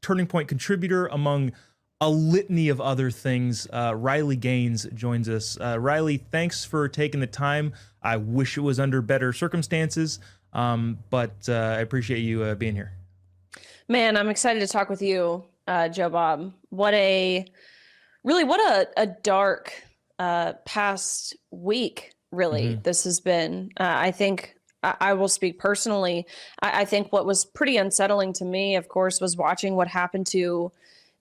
Turning Point contributor, among a litany of other things. Riley Gaines joins us. Riley, thanks for taking the time. I wish it was under better circumstances, but I appreciate you being here. Man, I'm excited to talk with you, Jobob. What a dark past week, really, this has been. I think I will speak personally. I think what was pretty unsettling to me, of course, was watching what happened to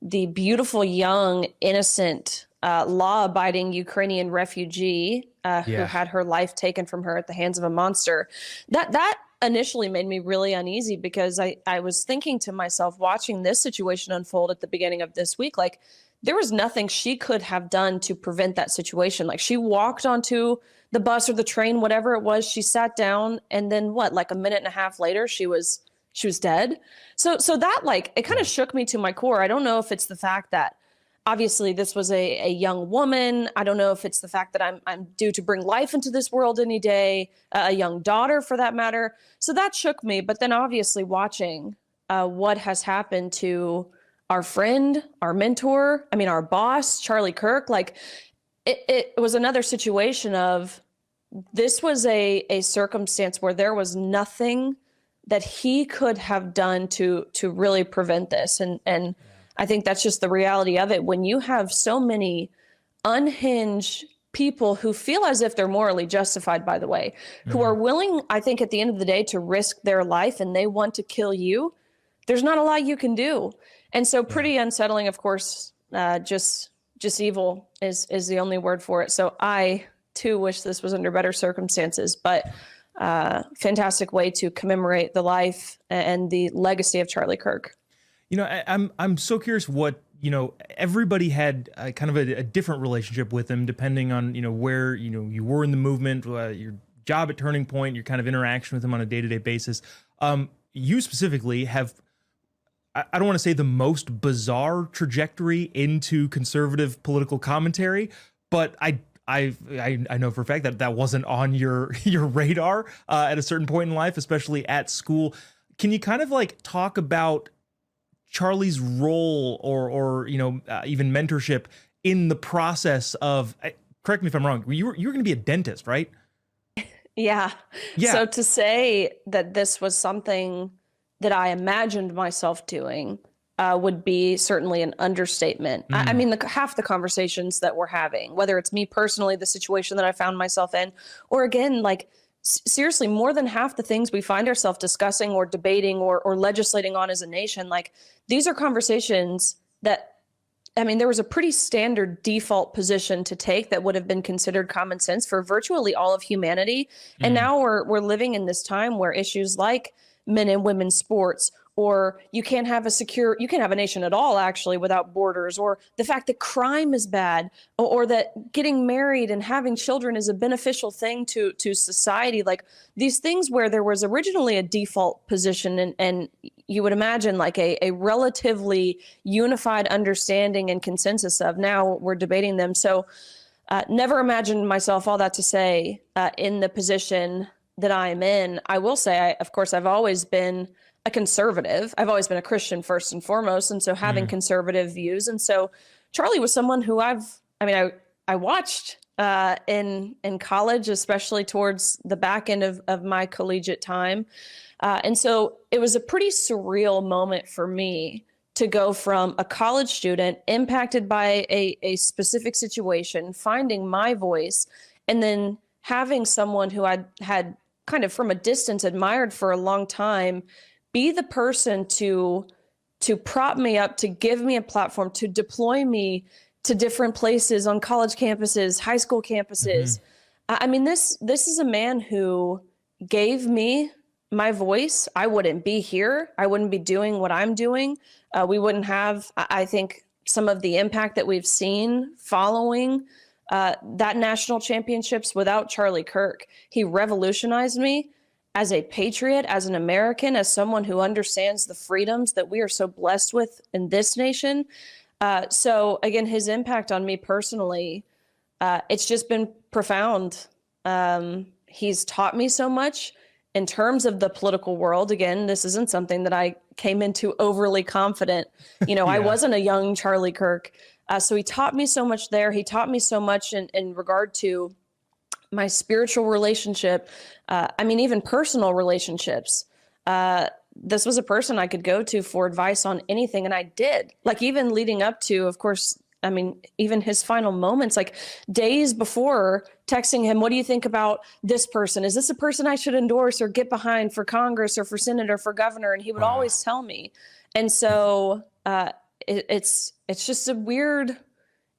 the beautiful, young, innocent, law-abiding Ukrainian refugee who had her life taken from her at the hands of a monster. That initially made me really uneasy, because I was thinking to myself, watching this situation unfold at the beginning of this week, like, there was nothing she could have done to prevent that situation. Like, she walked onto the bus or the train, whatever it was, she sat down, and then like a minute and a half later, she was dead. So that, like, it kind of shook me to my core. I don't know if it's the fact that obviously this was a young woman. I don't know if it's the fact that I'm due to bring life into this world any day, a young daughter for that matter. So that shook me. But then obviously watching what has happened to our friend, our mentor, our boss, Charlie Kirk, like, it was another situation of, this was a circumstance where there was nothing that he could have done to really prevent this. And I think that's just the reality of it. When you have so many unhinged people who feel as if they're morally justified, by the way, who are willing, I think, at the end of the day, to risk their life, and they want to kill you, there's not a lot you can do. And so pretty unsettling, of course. Just evil is the only word for it. So I too wish this was under better circumstances, but fantastic way to commemorate the life and the legacy of Charlie Kirk. I'm so curious what, everybody had kind of a different relationship with him, depending on, where, you were in the movement, your job at Turning Point, your kind of interaction with him on a day-to-day basis. You specifically have, I don't want to say the most bizarre trajectory into conservative political commentary, but I know for a fact that wasn't on your radar at a certain point in life, especially at school. Can you kind of like talk about Charlie's role or even mentorship in the process of, correct me if I'm wrong, you were going to be a dentist, right? Yeah. So to say that this was something that I imagined myself doing would be certainly an understatement. I mean, half the conversations that we're having, whether it's me personally, the situation that I found myself in, or again, like, seriously, more than half the things we find ourselves discussing or debating or legislating on as a nation, like, these are conversations that, there was a pretty standard default position to take that would have been considered common sense for virtually all of humanity. And now we're living in this time where issues like men and women's sports, or you can't have a nation at all, actually, without borders, or the fact that crime is bad, or that getting married and having children is a beneficial thing to society. Like, these things where there was originally a default position and you would imagine like a relatively unified understanding and consensus of, now we're debating them. So never imagined myself, all that to say, in the position that I'm in. I will say, of course, I've always been a conservative. I've always been a Christian first and foremost. And so having conservative views. And so Charlie was someone who I watched in college, especially towards the back end of my collegiate time. And so it was a pretty surreal moment for me to go from a college student impacted by a specific situation, finding my voice, and then having someone who I had kind of from a distance admired for a long time be the person to prop me up, to give me a platform, to deploy me to different places on college campuses, high school campuses. This is a man who gave me my voice. I wouldn't be here. I wouldn't be doing what I'm doing. We wouldn't have, I think, some of the impact that we've seen following that national championships without Charlie Kirk. He revolutionized me as a patriot, as an American, as someone who understands the freedoms that we are so blessed with in this nation. So again, his impact on me personally, it's just been profound. He's taught me so much in terms of the political world. Again, this isn't something that I came into overly confident. I wasn't a young Charlie Kirk. So he taught me so much there. He taught me so much in regard to my spiritual relationship. Even personal relationships. This was a person I could go to for advice on anything. And I did, like, even leading up to, of course, even his final moments, like days before, texting him, what do you think about this person? Is this a person I should endorse or get behind for Congress or for Senate or for governor? And he would always tell me. And so it's just a weird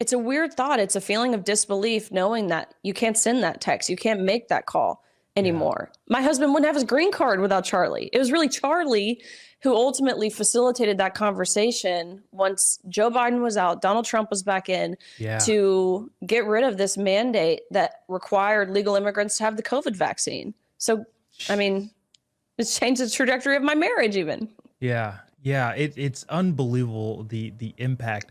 thought. It's a feeling of disbelief knowing that you can't send that text. You can't make that call anymore. My husband wouldn't have his green card without Charlie. It was really Charlie who ultimately facilitated that conversation once Joe Biden was out, Donald Trump was back in, to get rid of this mandate that required legal immigrants to have the COVID vaccine. So, it's changed the trajectory of my marriage even. Yeah. It's unbelievable, the impact.